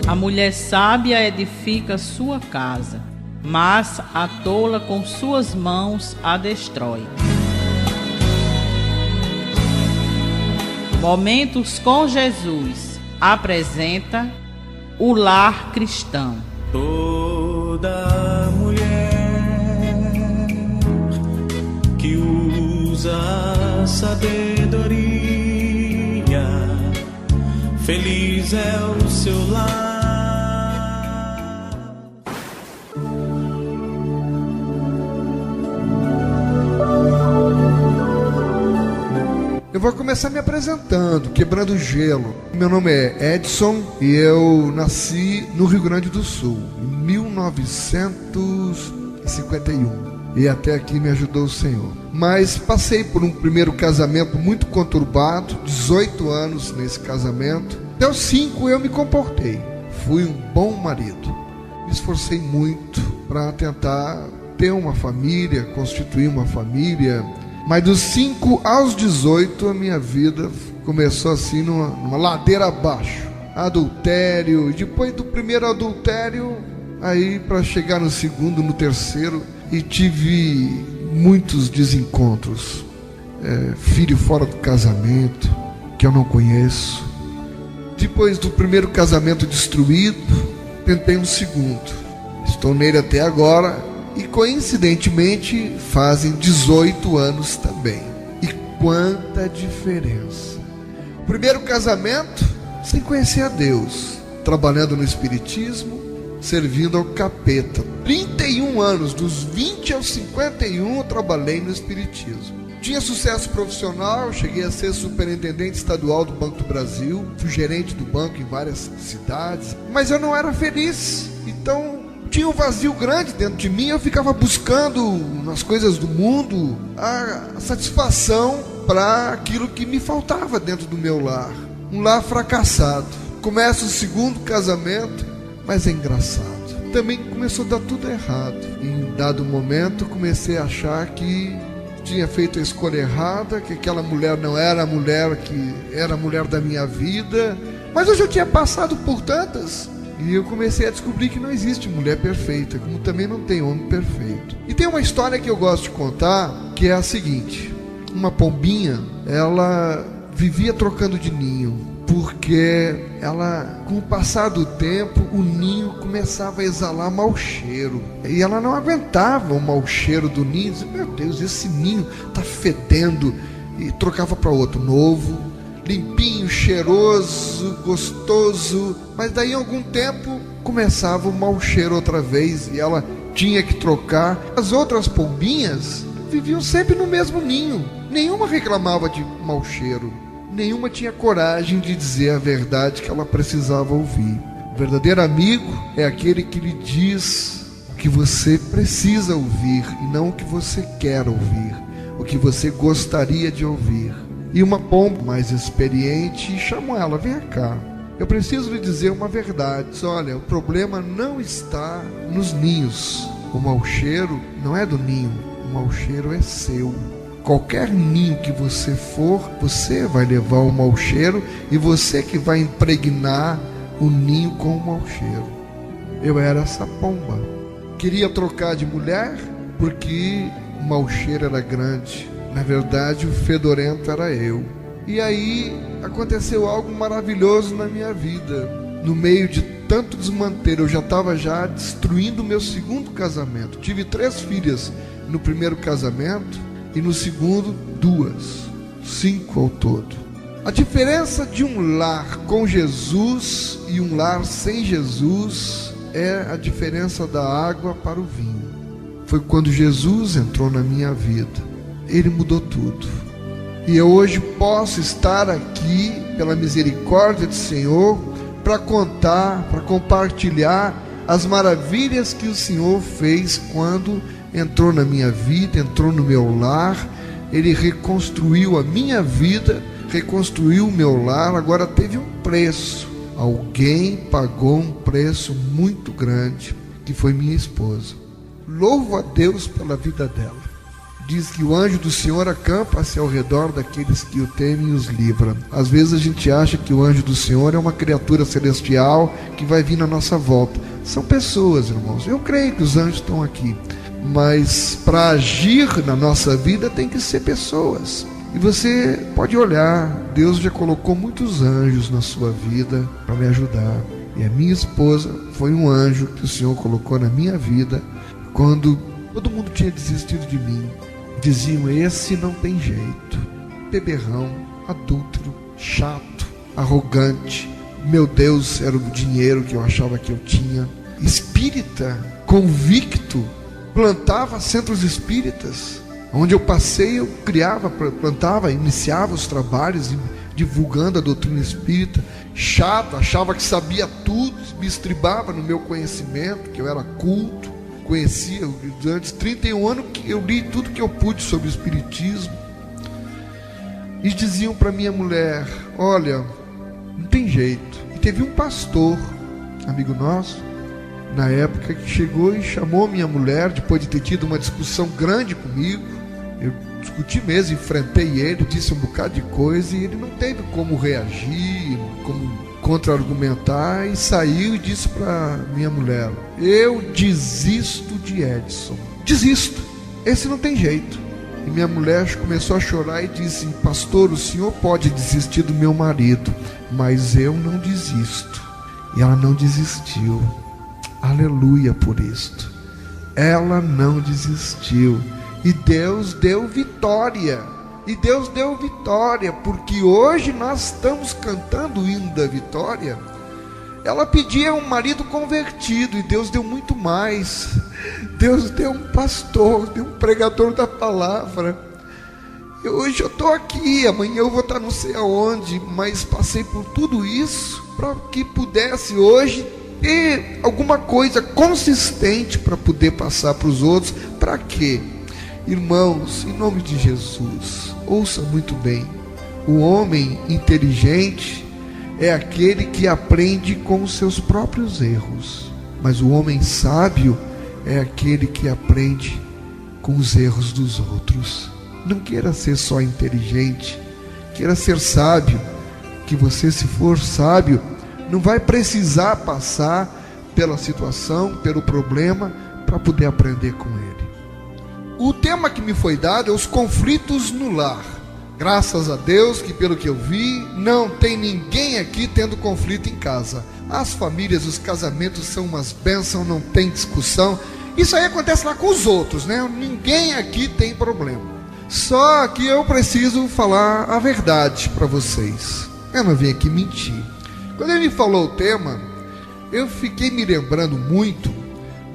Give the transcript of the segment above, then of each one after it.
A mulher sábia edifica sua casa, mas a tola com suas mãos a destrói. Momentos com Jesus apresenta o lar cristão. Toda mulher que usa a sabedoria, feliz é o seu lar. Eu vou começar me apresentando, quebrando o gelo. Meu nome é Edson e eu nasci no Rio Grande do Sul, em 1951. E até aqui me ajudou o Senhor. Mas passei por um primeiro casamento muito conturbado, 18 anos nesse casamento. Até os 5 eu me comportei. Fui um bom marido. Me esforcei muito para tentar ter uma família, constituir uma família. Mas dos 5 aos 18 a minha vida começou assim numa ladeira abaixo. Adultério, depois do primeiro adultério, aí para chegar no segundo, no terceiro, e tive muitos desencontros. Filho fora do casamento, que eu não conheço. Depois do primeiro casamento destruído, tentei um segundo. Estou nele até agora. E coincidentemente fazem 18 anos também. E quanta diferença! O primeiro casamento, sem conhecer a Deus, trabalhando no espiritismo, servindo ao capeta. 31 anos, dos 20 aos 51 eu trabalhei no espiritismo. Tinha sucesso profissional, cheguei a ser superintendente estadual do Banco do Brasil, fui gerente do banco em várias cidades, mas eu não era feliz. Então tinha um vazio grande dentro de mim. Eu ficava buscando nas coisas do mundo a satisfação para aquilo que me faltava dentro do meu lar. Um lar fracassado. Começa o segundo casamento, mas é engraçado. Também começou a dar tudo errado. Em dado momento comecei a achar que tinha feito a escolha errada, que aquela mulher não era a mulher que era a mulher da minha vida. Mas eu já tinha passado por tantas. E eu comecei a descobrir que não existe mulher perfeita, como também não tem homem perfeito. E tem uma história que eu gosto de contar, que é a seguinte. Uma pombinha, ela vivia trocando de ninho, porque ela, com o passar do tempo, o ninho começava a exalar mau cheiro. E ela não aguentava o mau cheiro do ninho. Dizia, meu Deus, esse ninho está fedendo. E trocava para outro novo, limpinho, cheiroso, gostoso. Mas daí, em algum tempo, começava o mau cheiro outra vez e ela tinha que trocar. As outras pombinhas viviam sempre no mesmo ninho. Nenhuma reclamava de mau cheiro. Nenhuma tinha coragem de dizer a verdade que ela precisava ouvir. O verdadeiro amigo é aquele que lhe diz o que você precisa ouvir e não o que você quer ouvir, o que você gostaria de ouvir. E uma pomba mais experiente chamou ela, vem cá, eu preciso lhe dizer uma verdade. Olha, o problema não está nos ninhos. O mau cheiro não é do ninho, o mau cheiro é seu. Qualquer ninho que você for, você vai levar o mau cheiro e você que vai impregnar o ninho com o mau cheiro. Eu era essa pomba. Queria trocar de mulher porque o mau cheiro era grande. Na verdade, o fedorento era eu. E aí aconteceu algo maravilhoso na minha vida. No meio de tanto desmanter, eu já estava destruindo o meu segundo casamento. Tive 3 filhas no primeiro casamento e no segundo 2. 5 ao todo. A diferença de um lar com Jesus e um lar sem Jesus é a diferença da água para o vinho. Foi quando Jesus entrou na minha vida. Ele mudou tudo. E eu hoje posso estar aqui, pela misericórdia do Senhor, para contar, para compartilhar as maravilhas que o Senhor fez quando entrou na minha vida, entrou no meu lar. Ele reconstruiu a minha vida, reconstruiu o meu lar. Agora teve um preço. Alguém pagou um preço muito grande, que foi minha esposa. Louvo a Deus pela vida dela. diz que o anjo do Senhor acampa-se ao redor daqueles que o temem e os livra. Às vezes a gente acha que o anjo do Senhor é uma criatura celestial que vai vir na nossa volta. São pessoas, irmãos. Eu creio que os anjos estão aqui, mas para agir na nossa vida tem que ser pessoas. E você pode olhar, Deus já colocou muitos anjos na sua vida para me ajudar. E a minha esposa foi um anjo que o Senhor colocou na minha vida quando todo mundo tinha desistido de mim. Diziam: esse não tem jeito, beberrão, adúltero, chato, arrogante. Meu Deus, era o dinheiro que eu achava que eu tinha. Espírita, convicto, plantava centros espíritas. Onde eu passei, eu criava, plantava, iniciava os trabalhos, divulgando a doutrina espírita. Chato, achava que sabia tudo, me estribava no meu conhecimento, que eu era culto, conhecia. Durante 31 anos que eu li tudo que eu pude sobre o espiritismo. E diziam para minha mulher: olha, não tem jeito. E teve um pastor, amigo nosso, na época, que chegou e chamou minha mulher, depois de ter tido uma discussão grande comigo. Eu discuti mesmo, enfrentei ele, disse um bocado de coisa, e ele não teve como reagir, como contra-argumentar, e saiu e disse para minha mulher: eu desisto de Edson, desisto, esse não tem jeito. E minha mulher começou a chorar e disse: pastor, o senhor pode desistir do meu marido, mas eu não desisto. E ela não desistiu. Aleluia por isto. Ela não desistiu. E Deus deu vitória. E Deus deu vitória, porque hoje nós estamos cantando o hino da vitória. Ela pedia um marido convertido, e Deus deu muito mais. Deus deu um pastor, deu um pregador da palavra. E hoje eu estou aqui, amanhã eu vou estar não sei aonde, mas passei por tudo isso para que pudesse hoje ter alguma coisa consistente para poder passar para os outros. Para quê? Irmãos, em nome de Jesus, ouça muito bem: o homem inteligente é aquele que aprende com os seus próprios erros, mas o homem sábio é aquele que aprende com os erros dos outros. Não queira ser só inteligente, queira ser sábio, que você, se for sábio, não vai precisar passar pela situação, pelo problema, para poder aprender com ele. O tema que me foi dado é os conflitos no lar. Graças a Deus que, pelo que eu vi, não tem ninguém aqui tendo conflito em casa. As famílias, os casamentos são umas bênçãos, não tem discussão. Isso aí acontece lá com os outros, né? Ninguém aqui tem problema. Só que eu preciso falar a verdade para vocês. Eu não vim aqui mentir. Quando ele me falou o tema, eu fiquei me lembrando muito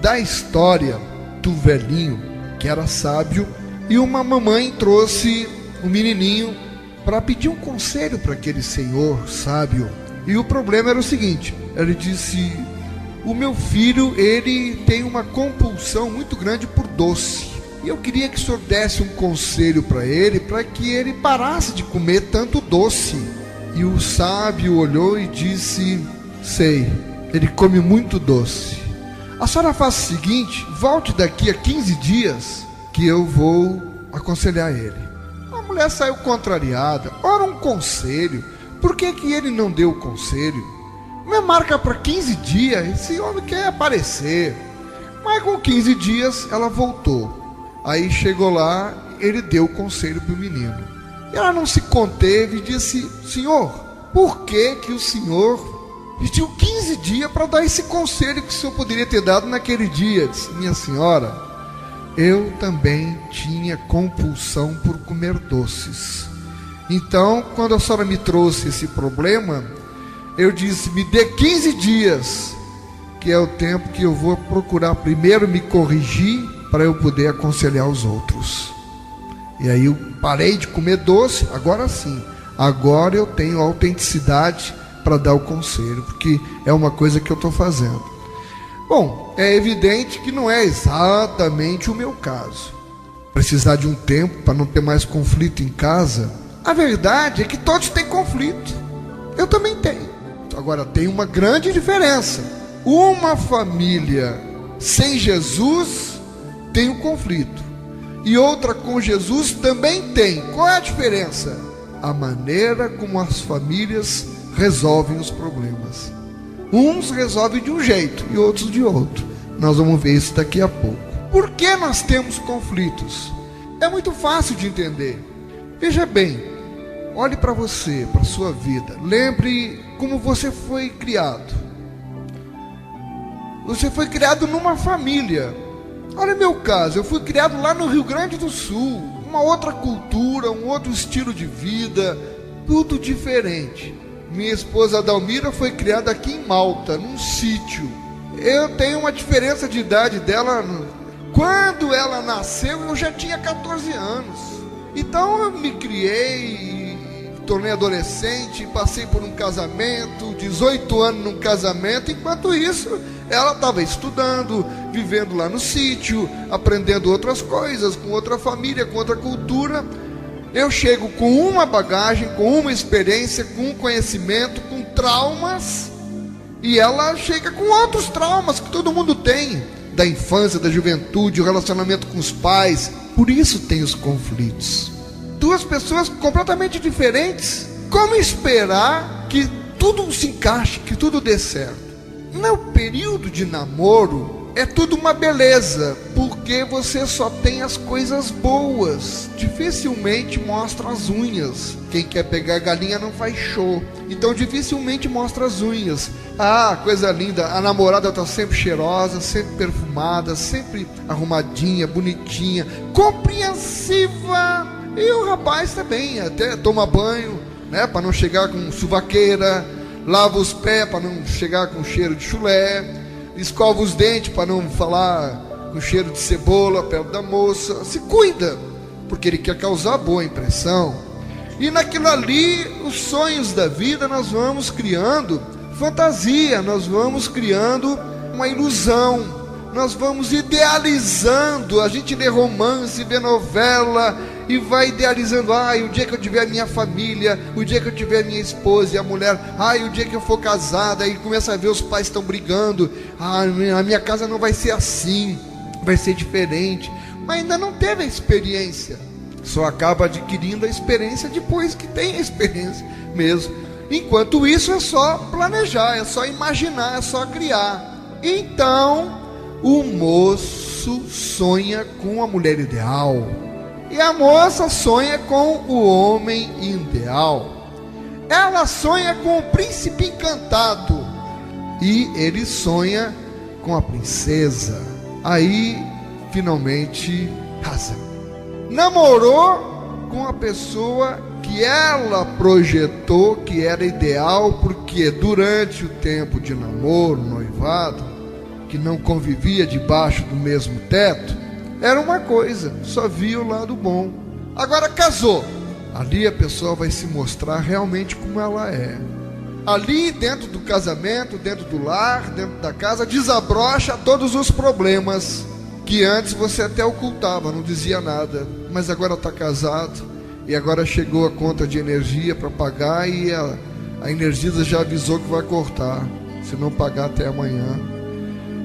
da história do velhinho que era sábio, e uma mamãe trouxe um menininho para pedir um conselho para aquele senhor sábio. E o problema era o seguinte: ele disse: o meu filho, ele tem uma compulsão muito grande por doce, e eu queria que o senhor desse um conselho para ele, para que ele parasse de comer tanto doce. E o sábio olhou e disse: sei, ele come muito doce. A senhora faz o seguinte: volte daqui a 15 dias que eu vou aconselhar ele. A mulher saiu contrariada. Ora, um conselho, por que ele não deu o conselho? Me marca para 15 dias, esse homem quer aparecer. Mas com 15 dias ela voltou. Aí chegou lá, ele deu o conselho para o menino. E ela não se conteve e disse: senhor, por que o senhor pediu 15 dias para dar esse conselho que o senhor poderia ter dado naquele dia? Disse: minha senhora, eu também tinha compulsão por comer doces. Então, quando a senhora me trouxe esse problema, eu disse: me dê 15 dias, que é o tempo que eu vou procurar primeiro me corrigir, para eu poder aconselhar os outros. E aí eu parei de comer doce. Agora sim, agora eu tenho autenticidade para dar o conselho, porque é uma coisa que eu estou fazendo. Bom, é evidente que não é exatamente o meu caso. Precisar de um tempo para não ter mais conflito em casa. A verdade é que todos têm conflito. Eu também tenho. Agora tem uma grande diferença. Uma família sem Jesus tem um conflito, e outra com Jesus, também tem. Qual é a diferença? A maneira como as famílias resolvem os problemas. Uns resolvem de um jeito e outros de outro. Nós vamos ver isso daqui a pouco. Por que nós temos conflitos? É muito fácil de entender. Veja bem, olhe para você, para a sua vida. Lembre como você foi criado. Você foi criado numa família. Olha o meu caso, eu fui criado lá no Rio Grande do Sul. Uma outra cultura, um outro estilo de vida, tudo diferente. Minha esposa Adalmira foi criada aqui em Malta, num sítio. Eu tenho uma diferença de idade dela. Quando ela nasceu, eu já tinha 14 anos. Então eu me criei, tornei adolescente, passei por um casamento, 18 anos num casamento. Enquanto isso, ela estava estudando, vivendo lá no sítio, aprendendo outras coisas, com outra família, com outra cultura. Eu chego com uma bagagem, com uma experiência, com um conhecimento, com traumas, e ela chega com outros traumas que todo mundo tem, da infância, da juventude, o relacionamento com os pais. Por isso tem os conflitos. Duas pessoas completamente diferentes. Como esperar que tudo se encaixe, que tudo dê certo? No período de namoro, é tudo uma beleza, porque você só tem as coisas boas. Dificilmente mostra as unhas. Quem quer pegar galinha não faz show. Então dificilmente mostra as unhas. Ah, coisa linda, a namorada está sempre cheirosa, sempre perfumada, sempre arrumadinha, bonitinha, compreensiva. E o rapaz também, até toma banho, né, para não chegar com suvaqueira, lava os pés para não chegar com cheiro de chulé, escova os dentes para não falar com cheiro de cebola perto da moça. Se cuida, porque ele quer causar boa impressão. E naquilo ali, os sonhos da vida, nós vamos criando fantasia, nós vamos criando uma ilusão, nós vamos idealizando. A gente lê romance, vê novela e vai idealizando. O dia que eu tiver a minha família, o dia que eu tiver a minha esposa e a mulher, o dia que eu for casada, aí começa a ver os pais estão brigando. A minha casa não vai ser assim, vai ser diferente. Mas ainda não teve a experiência, só acaba adquirindo a experiência depois que tem a experiência mesmo. Enquanto isso é só planejar, é só imaginar, é só criar. Então o moço sonha com a mulher ideal e a moça sonha com o homem ideal. Ela sonha com o príncipe encantado e ele sonha com a princesa. Aí finalmente casa. Namorou com a pessoa que ela projetou que era ideal, porque durante o tempo de namoro, noivado, que não convivia debaixo do mesmo teto, era uma coisa, só via o lado bom. Agora casou, ali a pessoa vai se mostrar realmente como ela é. Ali dentro do casamento, dentro do lar, dentro da casa, desabrocha todos os problemas que antes você até ocultava, não dizia nada, mas agora está casado. E agora chegou a conta de energia para pagar e a Energisa já avisou que vai cortar, se não pagar até amanhã.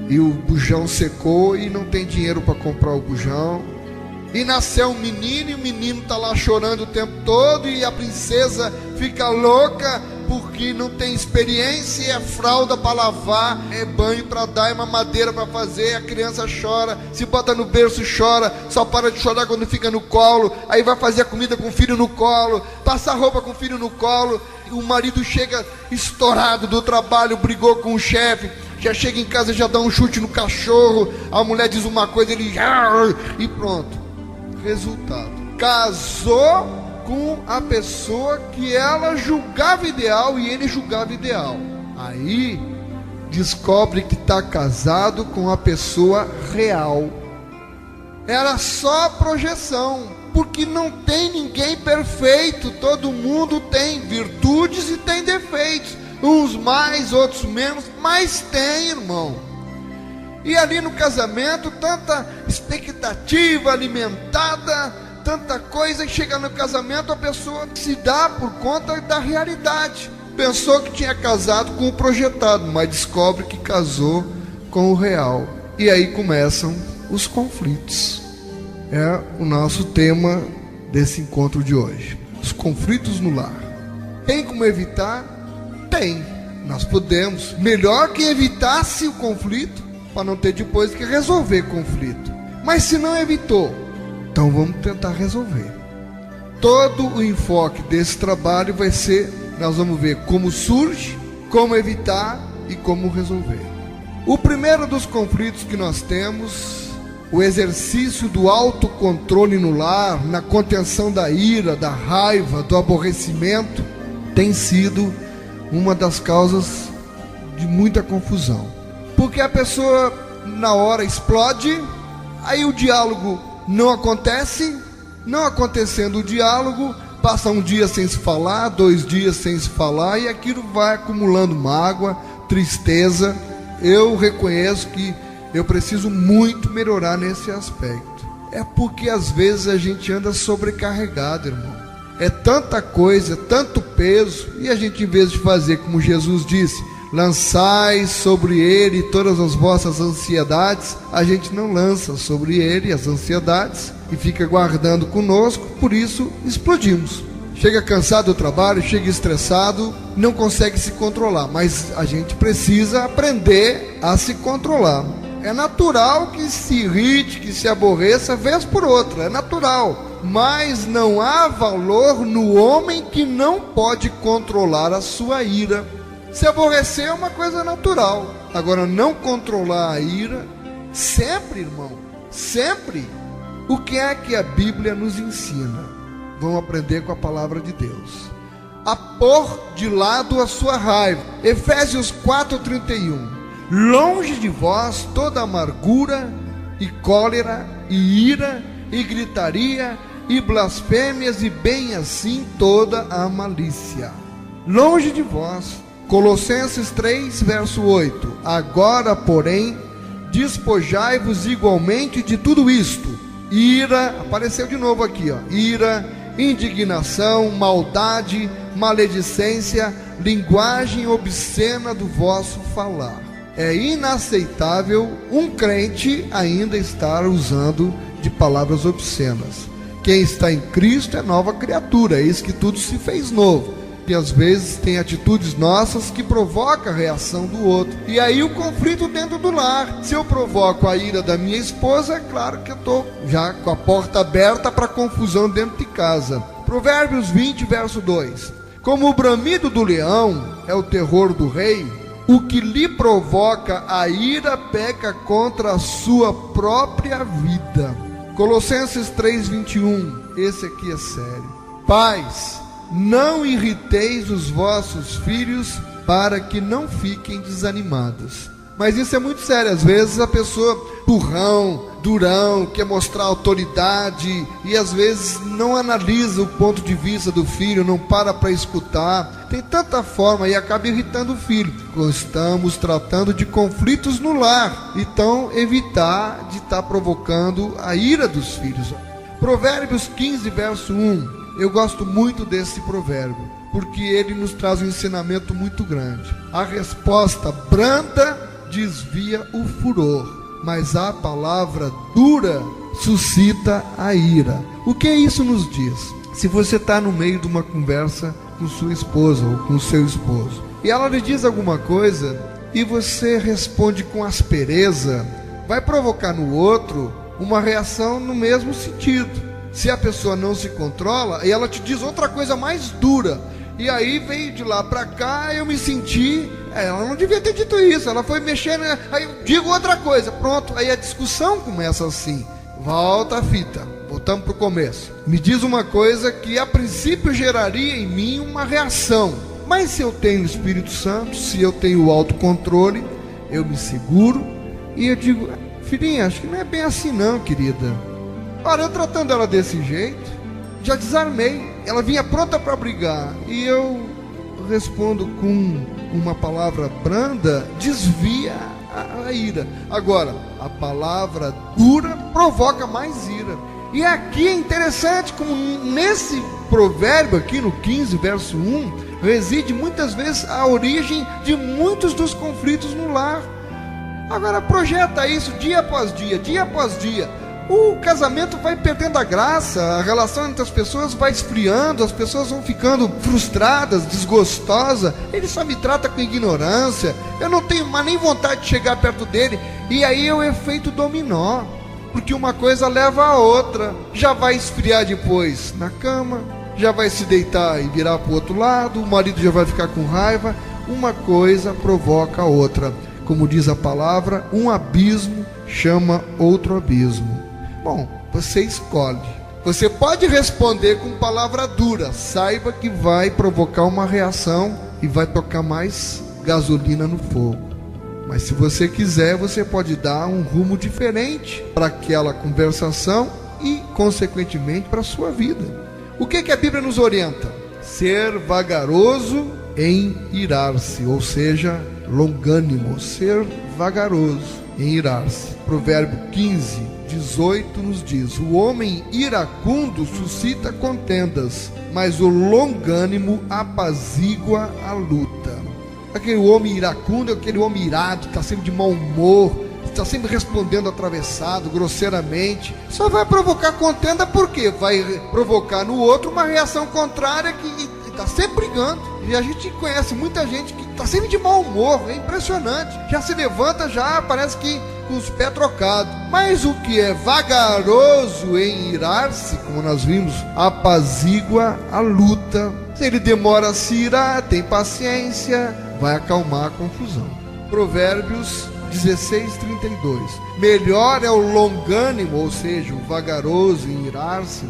E o bujão secou e não tem dinheiro para comprar o bujão. E nasceu um menino e o menino está lá chorando o tempo todo e a princesa fica louca porque não tem experiência, é fralda para lavar, é banho para dar, é mamadeira para fazer, a criança chora, se bota no berço chora, só para de chorar quando fica no colo, aí vai fazer a comida com o filho no colo, passa a roupa com o filho no colo, o marido chega estourado do trabalho, brigou com o chefe, já chega em casa, já dá um chute no cachorro, a mulher diz uma coisa, ele e pronto. Resultado, casou com a pessoa que ela julgava ideal e ele julgava ideal. Aí descobre que está casado com a pessoa real. Era só projeção, porque não tem ninguém perfeito. Todo mundo tem virtudes e tem defeitos, uns mais, outros menos, mas tem, irmão. E ali no casamento, tanta expectativa alimentada, tanta coisa, que chega no casamento a pessoa se dá por conta da realidade. Pensou que tinha casado com o projetado, mas descobre que casou com o real. E aí começam os conflitos. é o nosso tema desse encontro de hoje. Os conflitos no lar. Tem como evitar? Tem. Nós podemos. Melhor que evitasse o conflito, para não ter depois que resolver conflito. Mas se não evitou, então vamos tentar resolver. Todo o enfoque desse trabalho vai ser, nós vamos ver como surge, como evitar e como resolver. O primeiro dos conflitos que nós temos, o exercício do autocontrole no lar, na contenção da ira, da raiva, do aborrecimento, tem sido uma das causas de muita confusão. Porque a pessoa na hora explode, aí o diálogo não acontece, não acontecendo o diálogo, passa um dia sem se falar, 2 dias sem se falar, e aquilo vai acumulando mágoa, tristeza. Eu reconheço que eu preciso muito melhorar nesse aspecto. É porque às vezes a gente anda sobrecarregado, irmão. É tanta coisa, tanto peso, e a gente, em vez de fazer como Jesus disse, lançai sobre ele todas as vossas ansiedades, a gente não lança sobre ele as ansiedades e fica guardando conosco, por isso explodimos. Chega cansado do trabalho, chega estressado, não consegue se controlar, mas a gente precisa aprender a se controlar. É natural que se irrite, que se aborreça, vez por outra, é natural. Mas não há valor no homem que não pode controlar a sua ira. Se aborrecer é uma coisa natural. Agora, não controlar a ira, sempre, irmão, sempre. O que é que a Bíblia nos ensina? Vamos aprender com a palavra de Deus. A pôr de lado a sua raiva. Efésios 4:31. Longe de vós toda amargura e cólera e ira e gritaria e blasfêmias e bem assim toda a malícia. Longe de vós. Colossenses 3, verso 8. Agora, porém, despojai-vos igualmente de tudo isto. Ira, apareceu de novo aqui, ó. Ira, indignação, maldade, maledicência, linguagem obscena do vosso falar. É inaceitável um crente ainda estar usando de palavras obscenas. Quem está em Cristo é nova criatura, eis que tudo se fez novo. E às vezes tem atitudes nossas que provocam a reação do outro. E aí o conflito dentro do lar. Se eu provoco a ira da minha esposa, é claro que eu estou já com a porta aberta para confusão dentro de casa. Provérbios 20, verso 2. Como o bramido do leão é o terror do rei, o que lhe provoca a ira peca contra a sua própria vida. Colossenses 3:21. Esse aqui é sério. Pais, não irriteis os vossos filhos para que não fiquem desanimados. Mas isso é muito sério. Às vezes a pessoa durão, quer mostrar autoridade e às vezes não analisa o ponto de vista do filho, não para escutar. Tem tanta forma e acaba irritando o filho. Estamos tratando de conflitos no lar, então evitar de estar provocando a ira dos filhos. Provérbios 15, verso 1. Eu gosto muito desse provérbio, porque ele nos traz um ensinamento muito grande. A resposta branda desvia o furor, mas a palavra dura suscita a ira. O que isso nos diz? Se você está no meio de uma conversa com sua esposa ou com seu esposo, e ela lhe diz alguma coisa, e você responde com aspereza, vai provocar no outro uma reação no mesmo sentido. Se a pessoa não se controla, e ela te diz outra coisa mais dura, e aí veio de lá para cá, eu me senti, ela não devia ter dito isso, ela foi mexendo, aí eu digo outra coisa, pronto, aí a discussão começa assim, volta a fita, voltamos para o começo. Me diz uma coisa que a princípio geraria em mim uma reação, mas se eu tenho o Espírito Santo, se eu tenho o autocontrole, eu me seguro, e eu digo, filhinha, acho que não é bem assim não, querida. Ora, eu tratando ela desse jeito, já desarmei. Ela vinha pronta para brigar, e eu respondo com uma palavra branda, desvia a ira. Agora, a palavra dura provoca mais ira. E aqui é interessante como nesse provérbio aqui no 15, verso 1, reside muitas vezes a origem de muitos dos conflitos no lar. Agora projeta isso dia após dia, o casamento vai perdendo a graça, a relação entre as pessoas vai esfriando, as pessoas vão ficando frustradas, desgostosas. Ele só me trata com ignorância, eu não tenho mais nem vontade de chegar perto dele. E aí é o efeito dominó, porque uma coisa leva a outra. Já vai esfriar depois na cama, já vai se deitar e virar para o outro lado, o marido já vai ficar com raiva. Uma coisa provoca a outra. Como diz a palavra, um abismo chama outro abismo. Bom, você escolhe. Você pode responder com palavra dura, saiba que vai provocar uma reação e vai tocar mais gasolina no fogo. Mas se você quiser, você pode dar um rumo diferente para aquela conversação e, consequentemente, para a sua vida. O que a Bíblia nos orienta? Ser vagaroso em irar-se, ou seja, longânimo, ser vagaroso em irar-se. Provérbio 15:18 nos diz: o homem iracundo suscita contendas, mas o longânimo apazigua a luta. Aquele homem iracundo é aquele homem irado, que está sempre de mau humor, está sempre respondendo atravessado, grosseiramente. Só vai provocar contenda porque vai provocar no outro uma reação contrária, que está sempre brigando. E a gente conhece muita gente que está sempre de mau humor, é impressionante. Já se levanta, já parece que com os pés trocados. Mas o que é vagaroso em irar-se, como nós vimos, apazigua a luta. Se ele demora a se irar, tem paciência, vai acalmar a confusão. Provérbios 16:32. Melhor é o longânimo, ou seja, o vagaroso em irar-se,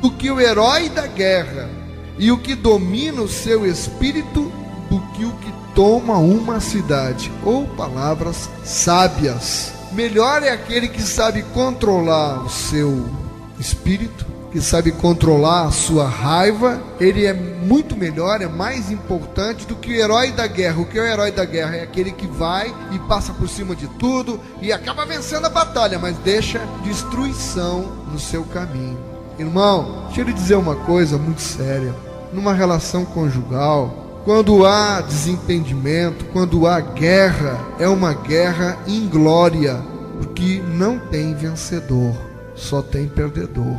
do que o herói da guerra, e o que domina o seu espírito do que o que toma uma cidade. Ou palavras sábias. Melhor é aquele que sabe controlar o seu espírito, que sabe controlar a sua raiva. Ele é muito melhor, é mais importante do que o herói da guerra. O que é o herói da guerra? É aquele que vai e passa por cima de tudo e acaba vencendo a batalha, mas deixa destruição no seu caminho. Irmão, deixa eu lhe dizer uma coisa muito séria. Numa relação conjugal, quando há desentendimento, quando há guerra, é uma guerra inglória, porque não tem vencedor, só tem perdedor.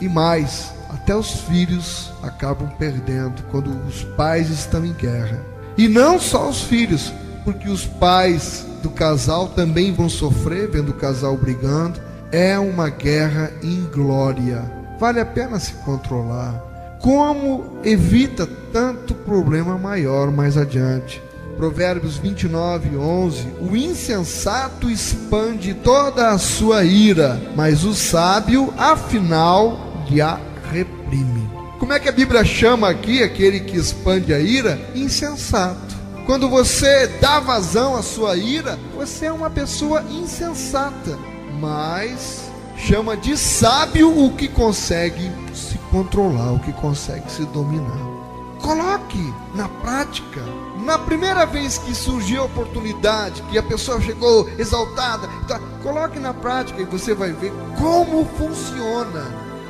E mais, até os filhos acabam perdendo quando os pais estão em guerra. E não só os filhos, porque os pais do casal também vão sofrer vendo o casal brigando. É uma guerra inglória. Vale a pena se controlar. Como evita tanto problema maior mais adiante? Provérbios 29:11. O insensato expande toda a sua ira, mas o sábio, afinal, a reprime. Como é que a Bíblia chama aqui aquele que expande a ira? Insensato. Quando você dá vazão à sua ira, você é uma pessoa insensata. Mas chama de sábio o que consegue se controlar, o que consegue se dominar. Coloque na prática. Na primeira vez que surgiu a oportunidade, que a pessoa chegou exaltada, coloque na prática e você vai ver como funciona.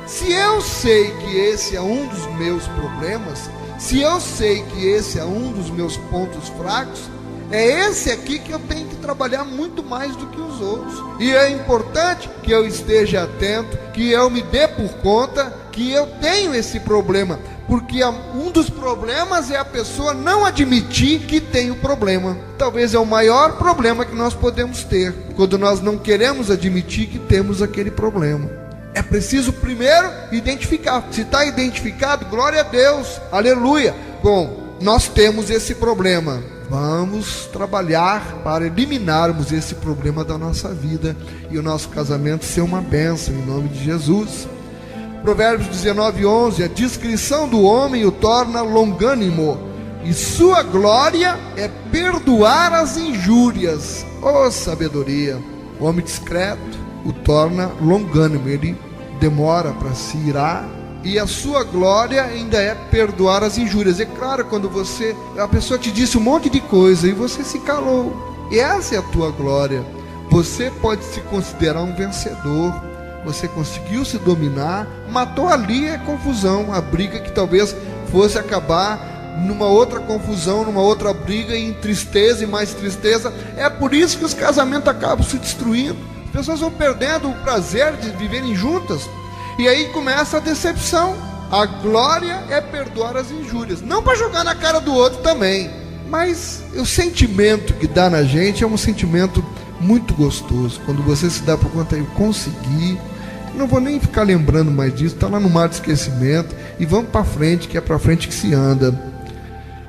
Se eu sei que esse é um dos meus problemas, se eu sei que esse é um dos meus pontos fracos, é esse aqui que eu tenho que trabalhar muito mais do que os outros. E é importante que eu esteja atento, que eu me dê por conta que eu tenho esse problema. Porque um dos problemas é a pessoa não admitir que tem o problema. Talvez é o maior problema que nós podemos ter, quando nós não queremos admitir que temos aquele problema. É preciso primeiro identificar. Se está identificado, glória a Deus, aleluia. Bom, nós temos esse problema. Vamos trabalhar para eliminarmos esse problema da nossa vida e o nosso casamento ser uma bênção, em nome de Jesus. Provérbios 19:11. A discrição do homem o torna longânimo, e sua glória é perdoar as injúrias. Oh, sabedoria! O homem discreto o torna longânimo, ele demora para se irar, e a sua glória ainda é perdoar as injúrias. É claro, quando a pessoa te disse um monte de coisa e você se calou, e essa é a tua glória. Você pode se considerar um vencedor. Você conseguiu se dominar, matou ali a confusão, a briga que talvez fosse acabar numa outra confusão, numa outra briga, em tristeza e mais tristeza. É por isso que os casamentos acabam se destruindo. As pessoas vão perdendo o prazer de viverem juntas, e aí começa a decepção. A glória é perdoar as injúrias, não para jogar na cara do outro também, mas o sentimento que dá na gente é um sentimento muito gostoso, quando você se dá por conta, eu consegui, não vou nem ficar lembrando mais disso, está lá no mar de esquecimento, e vamos para frente, que é para frente que se anda.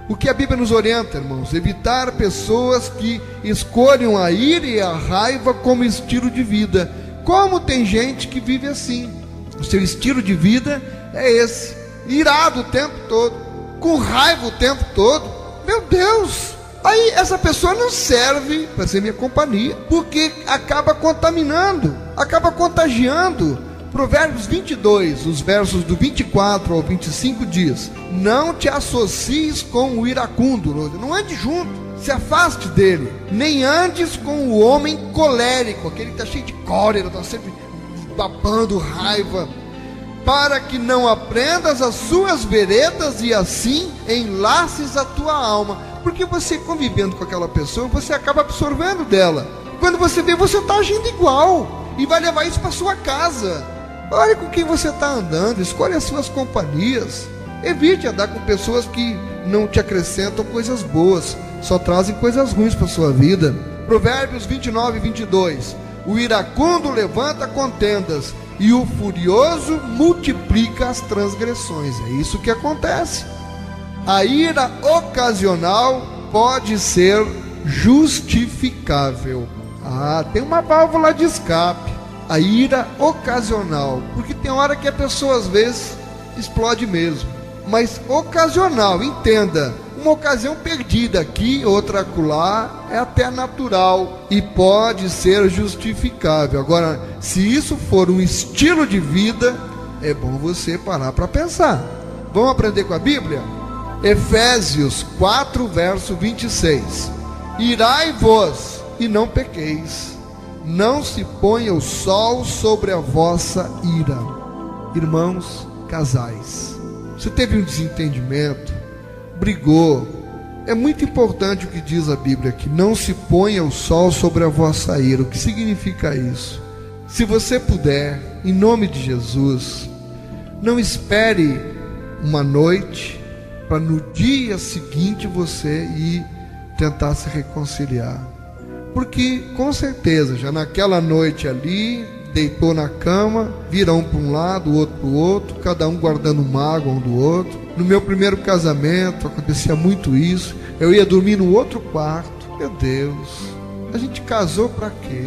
O que a Bíblia nos orienta, irmãos? Evitar pessoas que escolham a ira e a raiva como estilo de vida. Como tem gente que vive assim? O seu estilo de vida é esse, irado o tempo todo, com raiva o tempo todo. Meu Deus! Aí essa pessoa não serve para ser minha companhia, porque acaba contaminando, acaba contagiando. Provérbios 22, os versos do 24 ao 25 diz: não te associes com o iracundo, não ande junto, se afaste dele, nem andes com o homem colérico, aquele que está cheio de cólera, está sempre babando raiva, para que não aprendas as suas veredas e assim enlaces a tua alma. Porque você convivendo com aquela pessoa, você acaba absorvendo dela. Quando você vê, você está agindo igual, e vai levar isso para sua casa. Olha com quem você está andando, escolhe as suas companhias. Evite andar com pessoas que não te acrescentam coisas boas, só trazem coisas ruins para a sua vida. Provérbios 29 e 22: o iracundo levanta contendas, e o furioso multiplica as transgressões. É isso que acontece. A ira ocasional pode ser justificável. Tem uma válvula de escape. A ira ocasional, porque tem hora que a pessoa às vezes explode mesmo, mas ocasional, entenda, uma ocasião perdida aqui, outra acolá, é até natural e pode ser justificável. Agora, se isso for um estilo de vida, é bom você parar para pensar. Vamos aprender com a Bíblia? Efésios 4, verso 26: irai-vos e não pequeis, não se ponha o sol sobre a vossa ira. Irmãos, casais, você teve um desentendimento, brigou, é muito importante o que diz a Bíblia aqui: não se ponha o sol sobre a vossa ira. O que significa isso? Se você puder, em nome de Jesus, não espere uma noite para no dia seguinte você ir tentar se reconciliar, porque com certeza já naquela noite ali, deitou na cama, vira um para um lado, o outro para o outro, cada um guardando mágoa um do outro. No meu primeiro casamento acontecia muito isso. Eu ia dormir no outro quarto. Meu Deus, a gente casou para quê?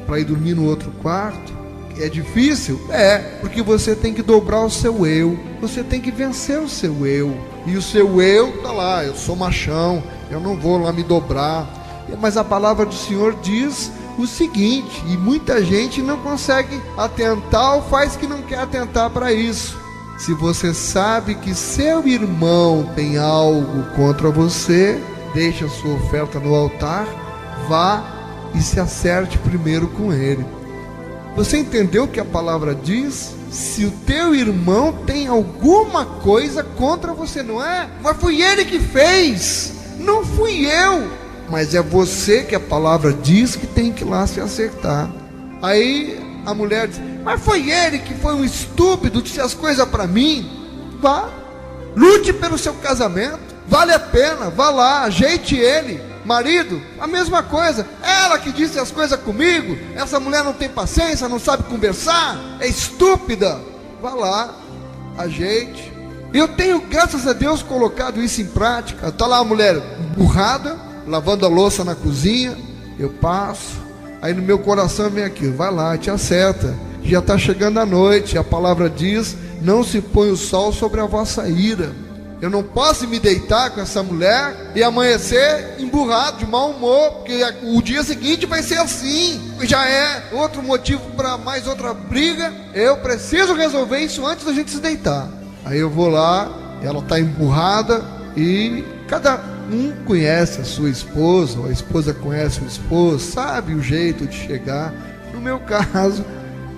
Para ir dormir no outro quarto? É difícil? É, porque você tem que dobrar o seu eu, você tem que vencer o seu eu, e o seu eu está lá: eu sou machão, eu não vou lá me dobrar. Mas a palavra do Senhor diz o seguinte, e muita gente não consegue atentar ou faz que não quer atentar para isso: se você sabe que seu irmão tem algo contra você, deixe a sua oferta no altar, vá e se acerte primeiro com ele. Você entendeu o que a palavra diz? Se o teu irmão tem alguma coisa contra você, não é? Mas foi ele que fez, não fui eu. Mas é você que a palavra diz que tem que ir lá se acertar. Aí a mulher diz: mas foi ele que foi um estúpido, disse as coisas para mim. Vá, lute pelo seu casamento, vale a pena, vá lá, ajeite ele. Marido, a mesma coisa, ela que disse as coisas comigo, essa mulher não tem paciência, não sabe conversar, é estúpida. Vá lá, ajeite. Eu tenho, graças a Deus, colocado isso em prática. Está lá a mulher burrada, lavando a louça na cozinha, eu passo, aí no meu coração vem aquilo: vai lá, te acerta, já está chegando a noite, a palavra diz: não se põe o sol sobre a vossa ira. Eu não posso me deitar com essa mulher e amanhecer emburrado, de mau humor, porque o dia seguinte vai ser assim, já é outro motivo para mais outra briga. Eu preciso resolver isso antes da gente se deitar. Aí eu vou lá, ela está emburrada, e cada um conhece a sua esposa, ou a esposa conhece o esposo, sabe o jeito de chegar. No meu caso,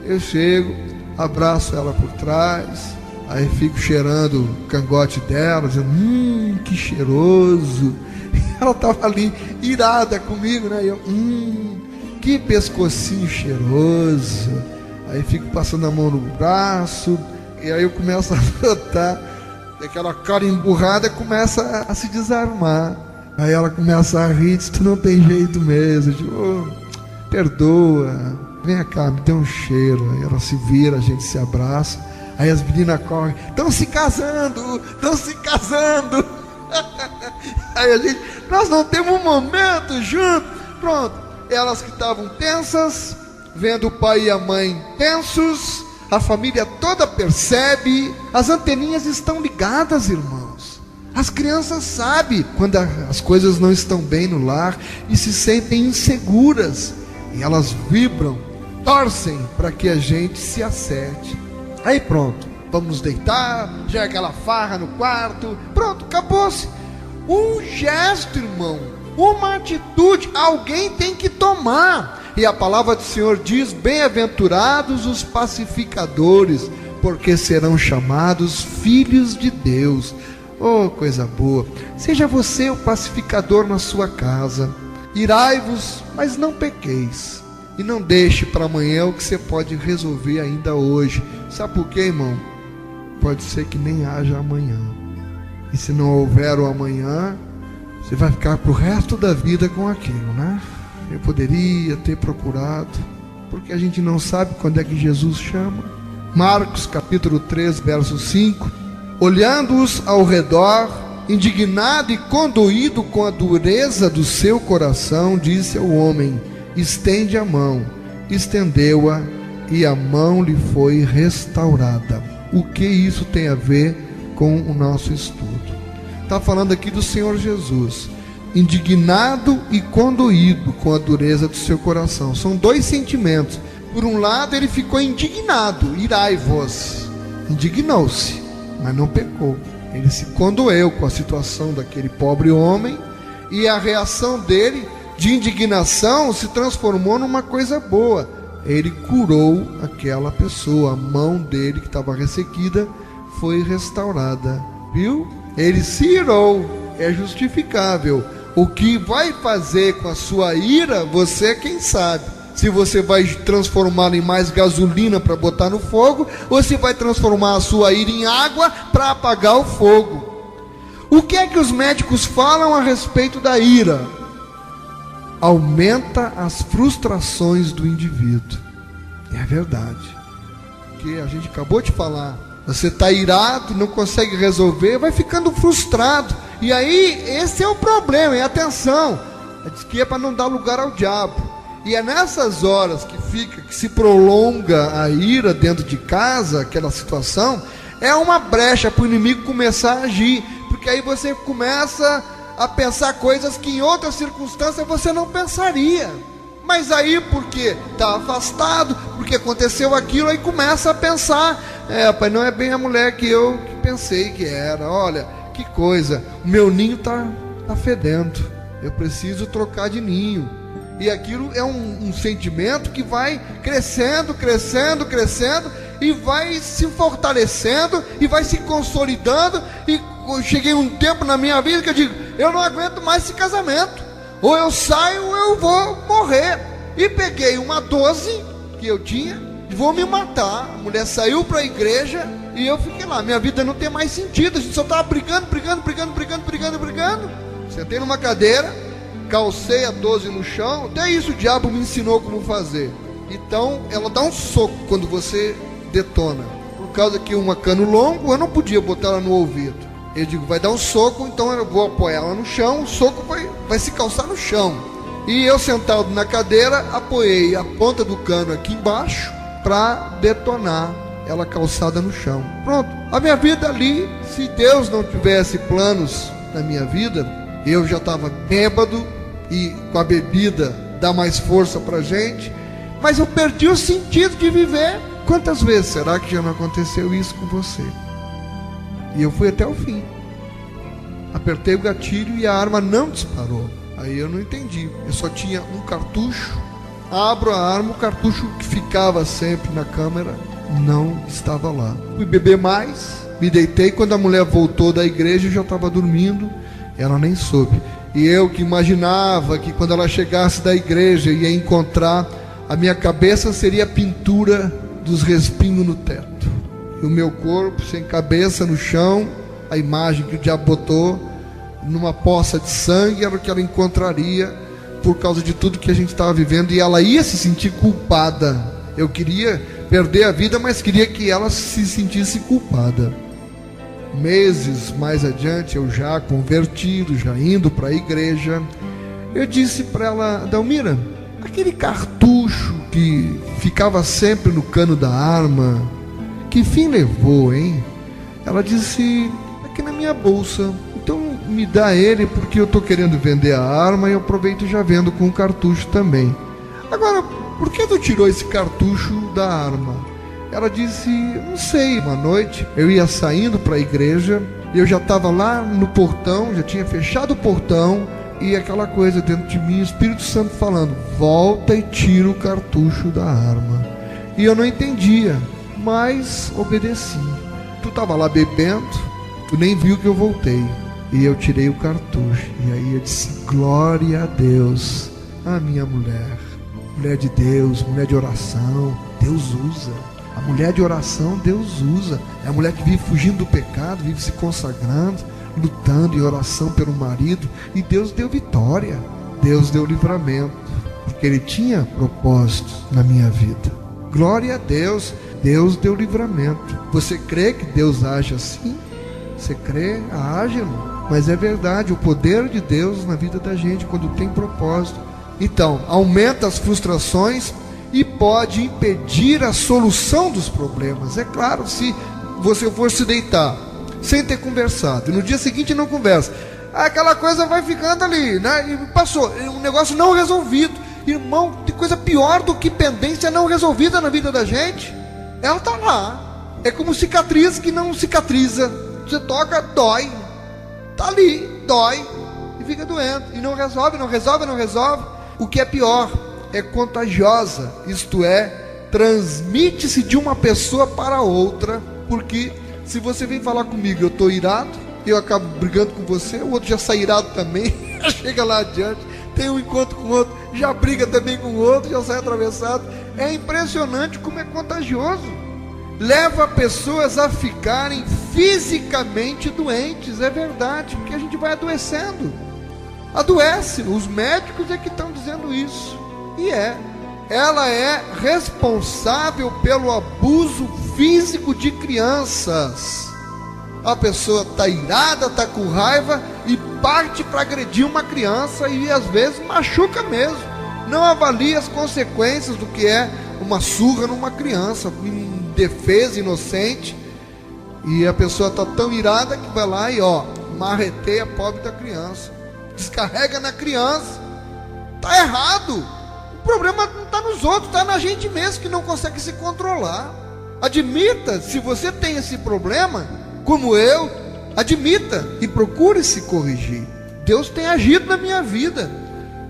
eu chego, abraço ela por trás, aí fico cheirando o cangote dela, dizendo: que cheiroso. Ela estava ali irada comigo, né? E eu: que que pescocinho cheiroso. Aí fico passando a mão no braço, e aí eu começo a notar que aquela cara emburrada começa a se desarmar. Aí ela começa a rir, diz: tu não tem jeito mesmo. Eu digo: perdoa, vem cá, me dê um cheiro. Aí ela se vira, a gente se abraça. Aí as meninas correm: estão se casando, estão se casando. Aí a gente: nós não temos um momento junto. Pronto, elas que estavam tensas, vendo o pai e a mãe tensos, a família toda percebe, as anteninhas estão ligadas, irmãos. As crianças sabem quando as coisas não estão bem no lar e se sentem inseguras, e elas vibram, torcem para que a gente se acerte. Aí pronto, vamos nos deitar, já é aquela farra no quarto, pronto, acabou-se. Um gesto, irmão, uma atitude, alguém tem que tomar. E a palavra do Senhor diz: bem-aventurados os pacificadores, porque serão chamados filhos de Deus. Oh, coisa boa. Seja você o pacificador na sua casa. Irai-vos, mas não pequeis. E não deixe para amanhã o que você pode resolver ainda hoje. Sabe por quê, irmão? Pode ser que nem haja amanhã. E se não houver o amanhã, você vai ficar pro resto da vida com aquilo, né? Eu poderia ter procurado, porque a gente não sabe quando é que Jesus chama. Marcos capítulo 3, verso 5. Olhando-os ao redor, indignado e condoído com a dureza do seu coração, disse ao homem: estende a mão. Estendeu-a, e a mão lhe foi restaurada. O que isso tem a ver com o nosso estudo? Está falando aqui do Senhor Jesus, indignado e condoído com a dureza do seu coração. São dois sentimentos. Por um lado, ele ficou indignado, irai-vos, indignou-se, mas não pecou. Ele se condoeu com a situação daquele pobre homem, e a reação dele de indignação se transformou numa coisa boa. Ele curou aquela pessoa, a mão dele que estava ressequida foi restaurada, viu? Ele se irou, é justificável. O que vai fazer com a sua ira, você é quem sabe. Se você vai transformá-la em mais gasolina para botar no fogo, ou se vai transformar a sua ira em água para apagar o fogo. O que é que os médicos falam a respeito da ira? Aumenta as frustrações do indivíduo. É verdade. Porque a gente acabou de falar, você está irado, não consegue resolver, vai ficando frustrado. E aí, esse é o problema, e atenção, diz que é para não dar lugar ao diabo. E é nessas horas que se prolonga a ira dentro de casa, aquela situação, é uma brecha para o inimigo começar a agir. Porque aí você começa a pensar coisas que em outras circunstâncias você não pensaria. Mas aí, porque está afastado, porque aconteceu aquilo, aí começa a pensar: rapaz, não é bem a mulher que eu pensei que era. Olha, que coisa, o meu ninho está fedendo, eu preciso trocar de ninho. E aquilo é um sentimento que vai crescendo, crescendo, crescendo, e vai se fortalecendo, e vai se consolidando. E cheguei um tempo na minha vida que eu digo: eu não aguento mais esse casamento, ou eu saio ou eu vou morrer. E peguei uma 12 que eu tinha, vou me matar. A mulher saiu para a igreja e eu fiquei lá. Minha vida não tem mais sentido, a gente só estava brigando. Sentei numa cadeira, calcei a 12 no chão. Até isso o diabo me ensinou como fazer. Então ela dá um soco quando você detona. Por causa que uma cano longo, eu não podia botar ela no ouvido. Eu digo: vai dar um soco, então eu vou apoiar ela no chão. O soco vai se calçar no chão. E eu, sentado na cadeira, apoiei a ponta do cano aqui embaixo para detonar ela calçada no chão. Pronto, a minha vida ali, se Deus não tivesse planos na minha vida, eu já estava bêbado, e com a bebida dá mais força pra gente, mas eu perdi o sentido de viver. Quantas vezes será que já não aconteceu isso com você? E eu fui até o fim, apertei o gatilho e a arma não disparou. Aí eu não entendi, eu só tinha um cartucho. Abro a arma, o cartucho que ficava sempre na câmera não estava lá. Fui beber mais, me deitei. Quando a mulher voltou da igreja, eu já estava dormindo, ela nem soube. E eu que imaginava que quando ela chegasse da igreja ia encontrar, a minha cabeça seria a pintura dos respingos no teto, e o meu corpo sem cabeça no chão, a imagem que o diabo botou numa poça de sangue, era o que ela encontraria por causa de tudo que a gente estava vivendo, e ela ia se sentir culpada. Eu queria perder a vida, mas queria que ela se sentisse culpada. Meses mais adiante, eu já convertido, já indo para a igreja, eu disse para ela: Dalmira, aquele cartucho que ficava sempre no cano da arma, que fim levou, hein? Ela disse: aqui na minha bolsa. Então me dá ele, porque eu estou querendo vender a arma e eu aproveito e já vendo com o cartucho também. Agora, por que tu tirou esse cartucho da arma? Ela disse: não sei. Uma noite eu ia saindo para a igreja, eu já estava lá no portão, já tinha fechado o portão, e aquela coisa dentro de mim, o Espírito Santo falando: volta e tira o cartucho da arma. E eu não entendia, mas obedeci. Tu estava lá bebendo, tu nem viu que eu voltei, e eu tirei o cartucho. E aí eu disse: glória a Deus. A minha mulher de Deus, mulher de oração, Deus usa. A mulher de oração, Deus usa. É a mulher que vive fugindo do pecado, vive se consagrando, lutando em oração pelo marido. E Deus deu vitória, Deus deu livramento, porque Ele tinha propósitos na minha vida. Glória a Deus, Deus deu livramento. Você crê que Deus age assim? Você crê? Age, irmão. Mas é verdade, o poder de Deus na vida da gente, quando tem propósito. Então, aumenta as frustrações e pode impedir a solução dos problemas. É claro, se você for se deitar sem ter conversado, e no dia seguinte não conversa, aquela coisa vai ficando ali, né? E passou, um negócio não resolvido. Irmão, tem coisa pior do que pendência não resolvida na vida da gente. Ela está lá, é como cicatriz que não cicatriza. Você toca, dói, está ali, dói, e fica doendo, e não resolve. O que é pior, é contagiosa, isto é, transmite-se de uma pessoa para outra, porque se você vem falar comigo, eu estou irado, eu acabo brigando com você, o outro já sai irado também, chega lá adiante, tem um encontro com o outro, já briga também com o outro, já sai atravessado. É impressionante como é contagioso. Leva pessoas a ficarem fisicamente doentes, é verdade, porque a gente vai adoecendo. Adoece, os médicos é que estão dizendo isso. E ela é responsável pelo abuso físico de crianças. A pessoa está irada, está com raiva e parte para agredir uma criança e às vezes machuca mesmo. Não avalia as consequências do que é uma surra numa criança, indefesa, inocente. E a pessoa está tão irada que vai lá e marreteia a pobre da criança, descarrega na criança. Está errado. O problema não está nos outros, está na gente mesmo que não consegue se controlar. Admita, se você tem esse problema, como eu, admita e procure se corrigir. Deus tem agido na minha vida,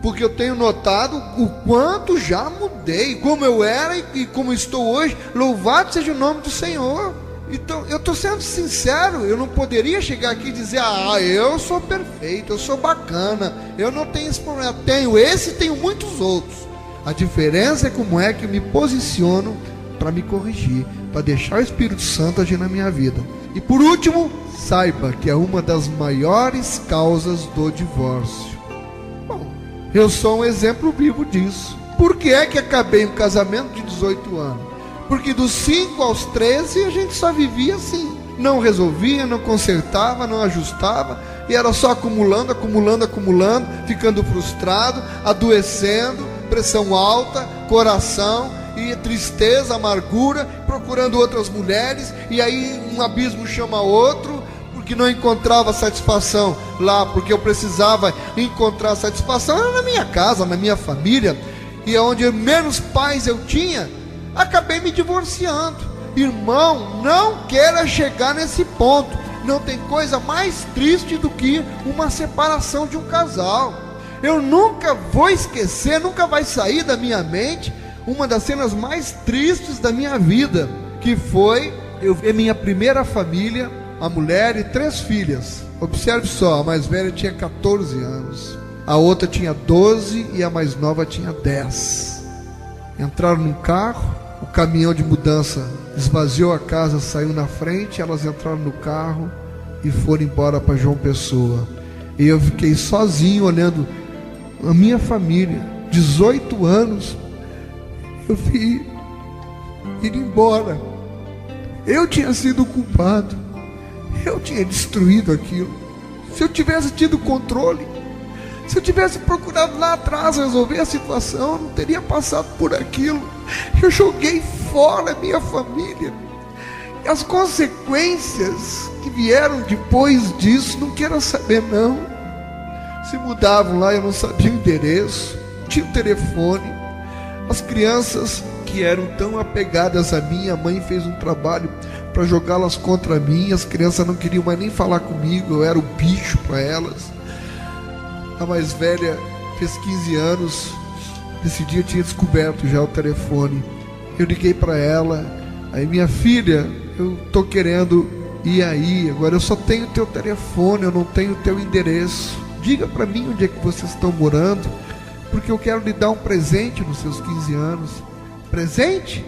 porque eu tenho notado o quanto já mudei, como eu era e como estou hoje. Louvado seja o nome do Senhor. Então, eu estou sendo sincero, eu não poderia chegar aqui e dizer: eu sou perfeito, eu sou bacana, eu não tenho esse problema. Tenho esse e tenho muitos outros. A diferença é como é que eu me posiciono para me corrigir, para deixar o Espírito Santo agir na minha vida. E por último, saiba que é uma das maiores causas do divórcio. Bom, eu sou um exemplo vivo disso. Por que é que acabei um casamento de 18 anos? Porque dos 5 aos 13 a gente só vivia assim. Não resolvia, não consertava, não ajustava, e era só acumulando, ficando frustrado, adoecendo, pressão alta, coração, e tristeza, amargura, procurando outras mulheres, e aí um abismo chama outro, porque não encontrava satisfação lá, porque eu precisava encontrar satisfação era na minha casa, na minha família, e onde menos paz eu tinha, acabei me divorciando. Irmão, não queira chegar nesse ponto. Não tem coisa mais triste do que uma separação de um casal. Eu nunca vou esquecer, nunca vai sair da minha mente uma das cenas mais tristes da minha vida, que foi eu ver minha primeira família a mulher e 3 filhas. Observe só, a mais velha tinha 14 anos, a outra tinha 12 e a mais nova tinha 10. Entraram num carro, o caminhão de mudança esvaziou a casa, saiu na frente, elas entraram no carro e foram embora para João Pessoa. E eu fiquei sozinho olhando a minha família, 18 anos, eu vi ir embora. Eu tinha sido culpado, eu tinha destruído aquilo. Se eu tivesse tido controle, se eu tivesse procurado lá atrás resolver a situação, eu não teria passado por aquilo. Eu joguei fora a minha família. E as consequências que vieram depois disso, não quero saber não. Se mudavam lá, eu não sabia o endereço, tinha o telefone. As crianças que eram tão apegadas a mim, a mãe fez um trabalho para jogá-las contra mim. As crianças não queriam mais nem falar comigo, eu era o bicho para elas. A mais velha fez 15 anos, nesse dia eu tinha descoberto já o telefone. Eu liguei para ela, aí: minha filha, eu estou querendo ir aí, agora eu só tenho teu telefone, eu não tenho teu endereço. Diga para mim onde é que vocês estão morando, porque eu quero lhe dar um presente nos seus 15 anos. Presente?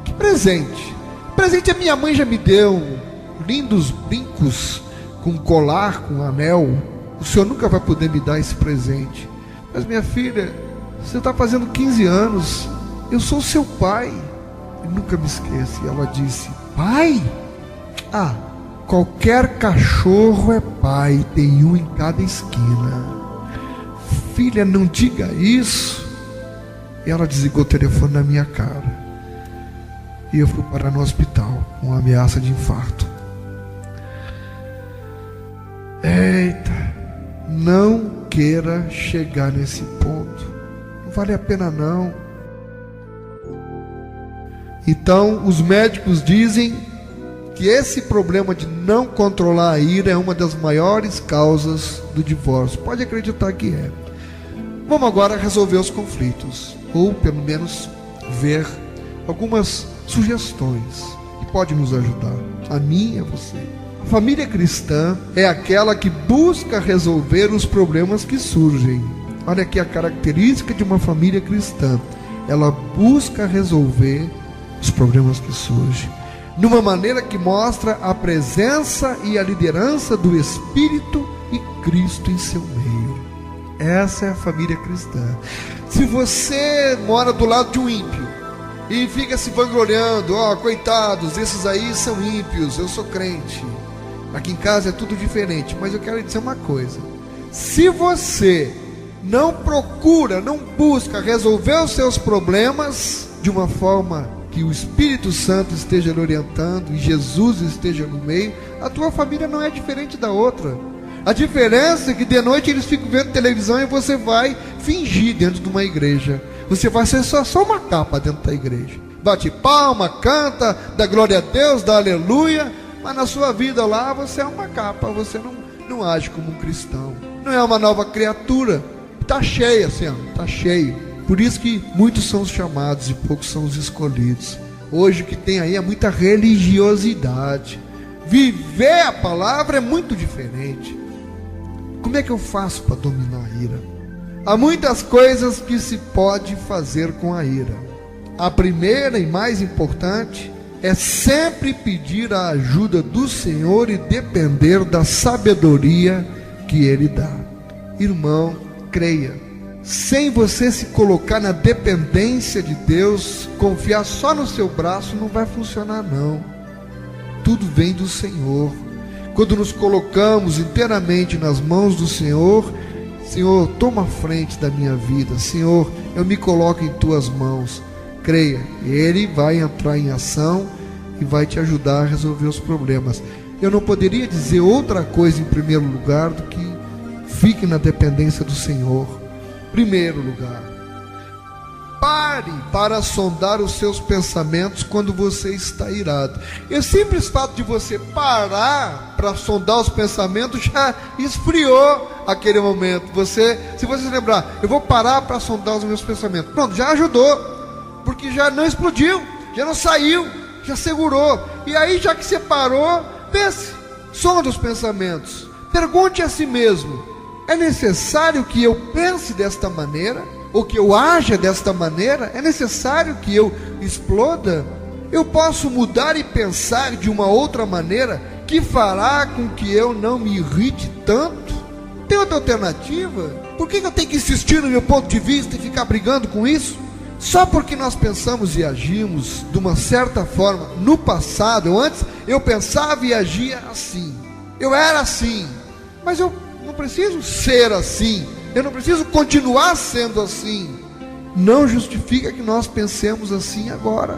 Que presente? Presente a minha mãe já me deu, lindos brincos com colar, com anel. O senhor nunca vai poder me dar esse presente. Mas minha filha, você está fazendo 15 anos, eu sou seu pai. E nunca me esqueça, ela disse: pai? Ah, qualquer cachorro é pai, tem um em cada esquina. Filha, não diga isso. E ela desligou o telefone na minha cara. E eu fui parar no hospital com uma ameaça de infarto. Eita, não queira chegar nesse ponto. Não vale a pena não. Então, os médicos dizem que esse problema de não controlar a ira é uma das maiores causas do divórcio. Pode acreditar que é. Vamos agora resolver os conflitos, ou pelo menos ver algumas sugestões que podem nos ajudar, a mim e a você. A família cristã é aquela que busca resolver os problemas que surgem. Olha aqui a característica de uma família cristã: ela busca resolver os problemas que surgem, numa maneira que mostra a presença e a liderança do Espírito e Cristo em seu meio. Essa é a família cristã. Se você mora do lado de um ímpio e fica se vangloriando: ó, coitados, esses aí são ímpios, eu sou crente, aqui em casa é tudo diferente. Mas eu quero lhe dizer uma coisa: se você não procura, não busca resolver os seus problemas de uma forma que o Espírito Santo esteja lhe orientando e Jesus esteja no meio, a tua família não é diferente da outra. A diferença é que de noite eles ficam vendo televisão e você vai fingir dentro de uma igreja. Você vai ser só uma capa dentro da igreja. Bate palma, canta, dá glória a Deus, dá aleluia, mas na sua vida lá você é uma capa, você não age como um cristão. Não é uma nova criatura. Está cheio assim, está cheio. Por isso que muitos são os chamados e poucos são os escolhidos. Hoje o que tem aí é muita religiosidade. Viver a palavra é muito diferente. Como é que eu faço para dominar a ira? Há muitas coisas que se pode fazer com a ira. A primeira e mais importante é sempre pedir a ajuda do Senhor e depender da sabedoria que Ele dá. Irmão, creia, sem você se colocar na dependência de Deus, confiar só no seu braço, não vai funcionar não. Tudo vem do Senhor. Quando nos colocamos inteiramente nas mãos do Senhor: Senhor, toma a frente da minha vida, Senhor, eu me coloco em tuas mãos. Creia, Ele vai entrar em ação e vai te ajudar a resolver os problemas. Eu não poderia dizer outra coisa em primeiro lugar do que fique na dependência do Senhor. Primeiro lugar, pare para sondar os seus pensamentos quando você está irado. E o simples fato de você parar para sondar os pensamentos já esfriou aquele momento. Se você se lembrar: eu vou parar para sondar os meus pensamentos, pronto, já ajudou, porque já não explodiu, já não saiu, já segurou. E aí, já que você parou, pense: sonda os pensamentos. Pergunte a si mesmo: é necessário que eu pense desta maneira? Ou que eu haja desta maneira? É necessário que eu exploda? Eu posso mudar e pensar de uma outra maneira que fará com que eu não me irrite tanto? Tem outra alternativa? Por que eu tenho que insistir no meu ponto de vista e ficar brigando com isso? Só porque nós pensamos e agimos de uma certa forma no passado, antes eu pensava e agia assim, eu era assim, mas eu não preciso ser assim, eu não preciso continuar sendo assim. Não justifica que nós pensemos assim agora.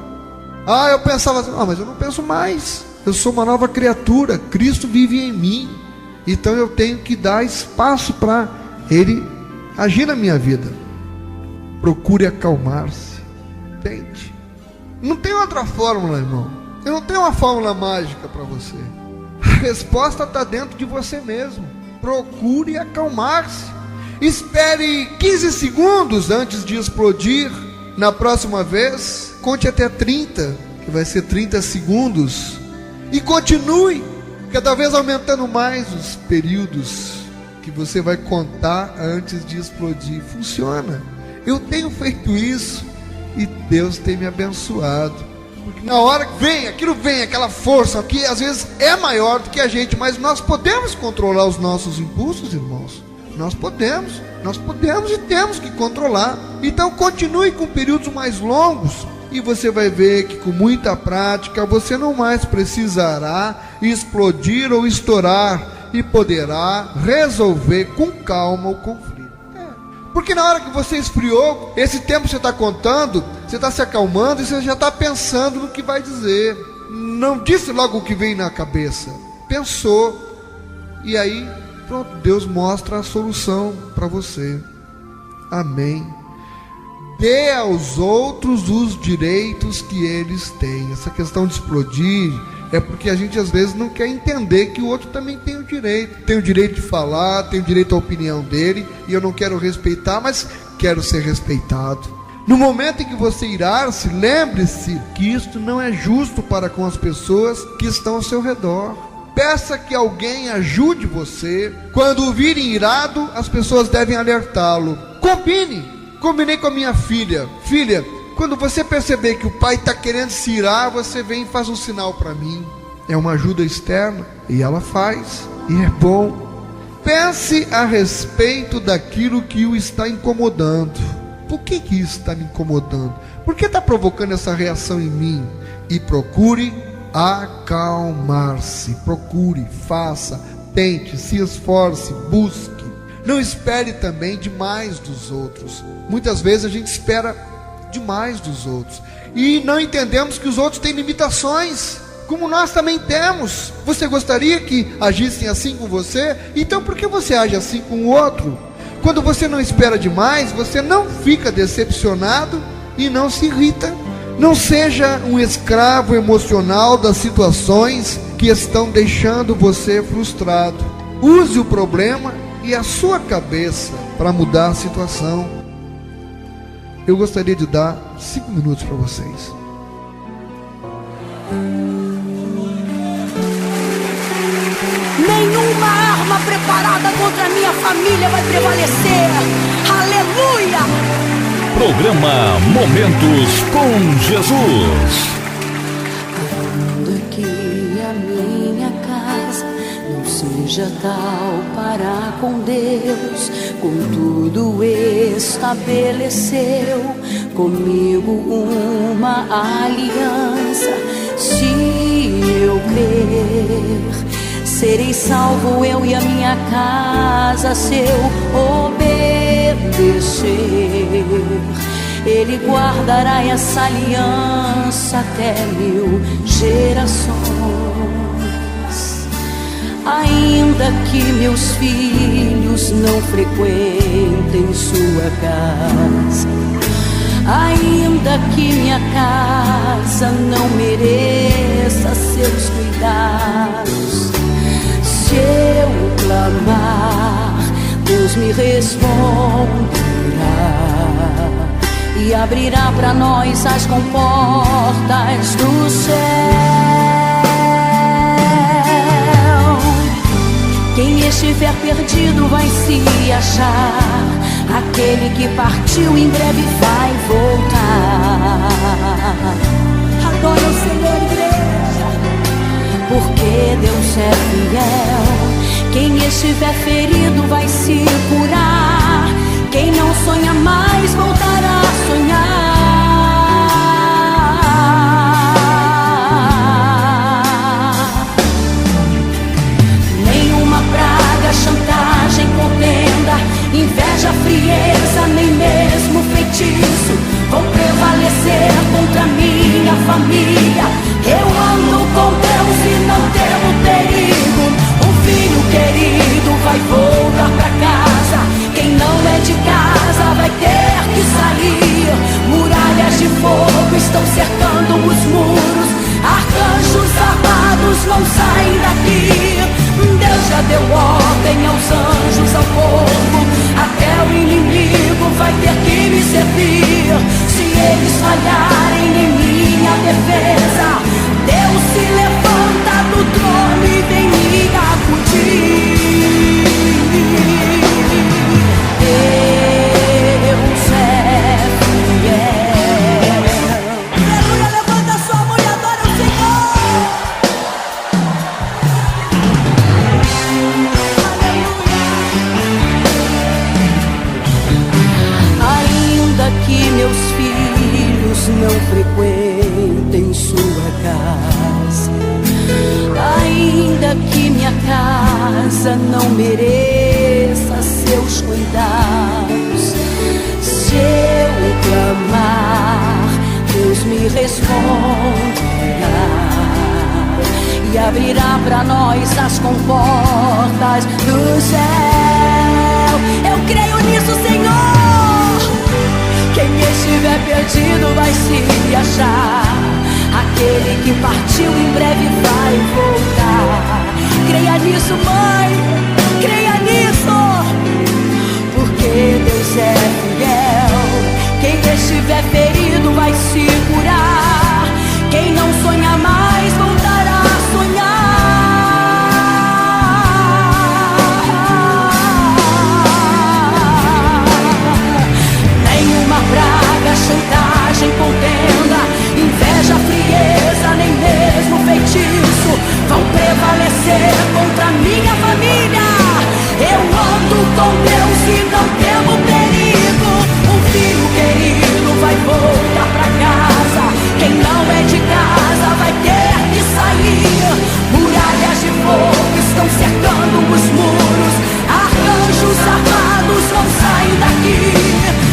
Eu pensava assim, mas eu não penso mais, eu sou uma nova criatura, Cristo vive em mim, então eu tenho que dar espaço para Ele agir na minha vida. Procure acalmar-se, tente. Não tem outra fórmula, irmão. Eu não tenho uma fórmula mágica para você. A resposta está dentro de você mesmo. Procure acalmar-se. Espere 15 segundos antes de explodir. Na próxima vez, conte até 30, que vai ser 30 segundos. E continue, cada vez aumentando mais os períodos que você vai contar antes de explodir. Funciona. Eu tenho feito isso e Deus tem me abençoado. Porque na hora que vem aquela força que às vezes é maior do que a gente, mas nós podemos controlar os nossos impulsos, irmãos. Nós podemos e temos que controlar. Então continue com períodos mais longos e você vai ver que com muita prática você não mais precisará explodir ou estourar e poderá resolver com calma o conflito. Porque na hora que você esfriou, esse tempo você está contando, você está se acalmando e você já está pensando no que vai dizer. Não disse logo o que veio na cabeça, pensou, e aí pronto, Deus mostra a solução para você. Amém. Dê aos outros os direitos que eles têm. Essa questão de explodir é porque a gente às vezes não quer entender que o outro também tem o direito de falar, tem o direito à opinião dele, e eu não quero respeitar, mas quero ser respeitado. No momento em que você irar-se, lembre-se que isto não é justo para com as pessoas que estão ao seu redor. Peça que alguém ajude você. Quando o virem irado, as pessoas devem alertá-lo. Combinei com a minha filha. Filha, quando você perceber que o pai está querendo se irar, você vem e faz um sinal para mim. É uma ajuda externa e ela faz, e é bom. Pense a respeito daquilo que o está incomodando. Por que isso está me incomodando? Por que está provocando essa reação em mim? E procure acalmar-se. Procure, faça, tente, se esforce, busque. Não espere também demais dos outros. Muitas vezes a gente espera demais dos outros e não entendemos que os outros têm limitações, como nós também temos. Você gostaria que agissem assim com você? Então por que você age assim com o outro? Quando você não espera demais, você não fica decepcionado e não se irrita. Não seja um escravo emocional das situações que estão deixando você frustrado. Use o problema e a sua cabeça para mudar a situação. Eu gostaria de dar 5 minutos para vocês. Nenhuma arma preparada contra a minha família vai prevalecer. Aleluia! Programa Momentos com Jesus. Ainda que a minha casa não seja tal para com Deus, contudo estabeleceu comigo uma aliança. Se eu crer, serei salvo eu e a minha casa, se eu obedecer. Ele guardará essa aliança até 1000 gerações. Ainda que meus filhos não frequentem sua casa, ainda que minha casa não mereça seus cuidados, se eu clamar, Deus me responderá e abrirá para nós as comportas do céu. Quem estiver perdido vai se achar. Aquele que partiu em breve vai voltar. Adora o Senhor, igreja, porque Deus é fiel. Quem estiver ferido vai se curar. Quem não sonha mais voltará a sonhar. Chantagem, contenda, inveja, frieza, nem mesmo feitiço vão prevalecer contra minha família. Eu ando com Deus e não temo perigo. Um filho querido vai voltar pra casa. Quem não é de casa vai ter que sair. Muralhas de fogo estão cercando os muros. Arcanjos armados não saem daqui. Deus já deu ordem aos anjos, ao povo. Até o inimigo vai ter que me servir. Se eles falharem em minha defesa, Deus se levanta do trono e vem me acudir. Deus é fiel. Aleluia, levanta sua mão e adora o Senhor. Que meus filhos não frequentem sua casa, ainda que minha casa não mereça seus cuidados. Se eu clamar, Deus me responderá e abrirá para nós as comportas do céu. Eu creio nisso, Senhor. Quem estiver perdido vai se achar. Aquele que partiu em breve vai voltar. Creia nisso, mãe, creia nisso, porque Deus é fiel. Quem estiver ferido vai se curar. Quem não sonha mais voltará a sonhar. Praga, chantagem, contenda, inveja, frieza, nem mesmo feitiço vão prevalecer contra minha família. Eu ando com Deus e não temo perigo. Um filho querido vai voltar pra casa. Quem não é de casa vai ter que sair. Muralhas de fogo estão cercando os muros. Arcanjos armados não saem daqui.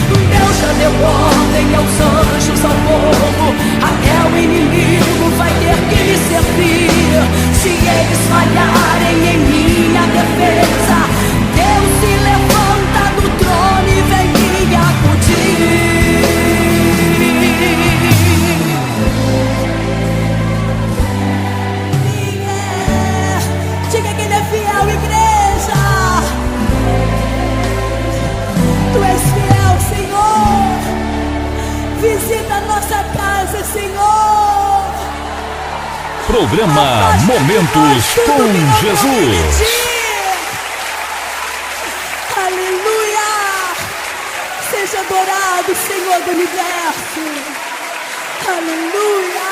Deus já deu ordem aos anjos, ao povo. Até o inimigo vai ter que me servir. Se eles falharem em minha defesa, Deus se levanta do trono e vem me acudir. Diga que ele é fiel, igreja. Tu és fiel, Senhor. Visita a nossa casa, Senhor. Programa Momentos com Jesus. Aleluia. Seja adorado, Senhor do universo. Aleluia.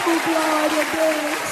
Oh, glória a Deus.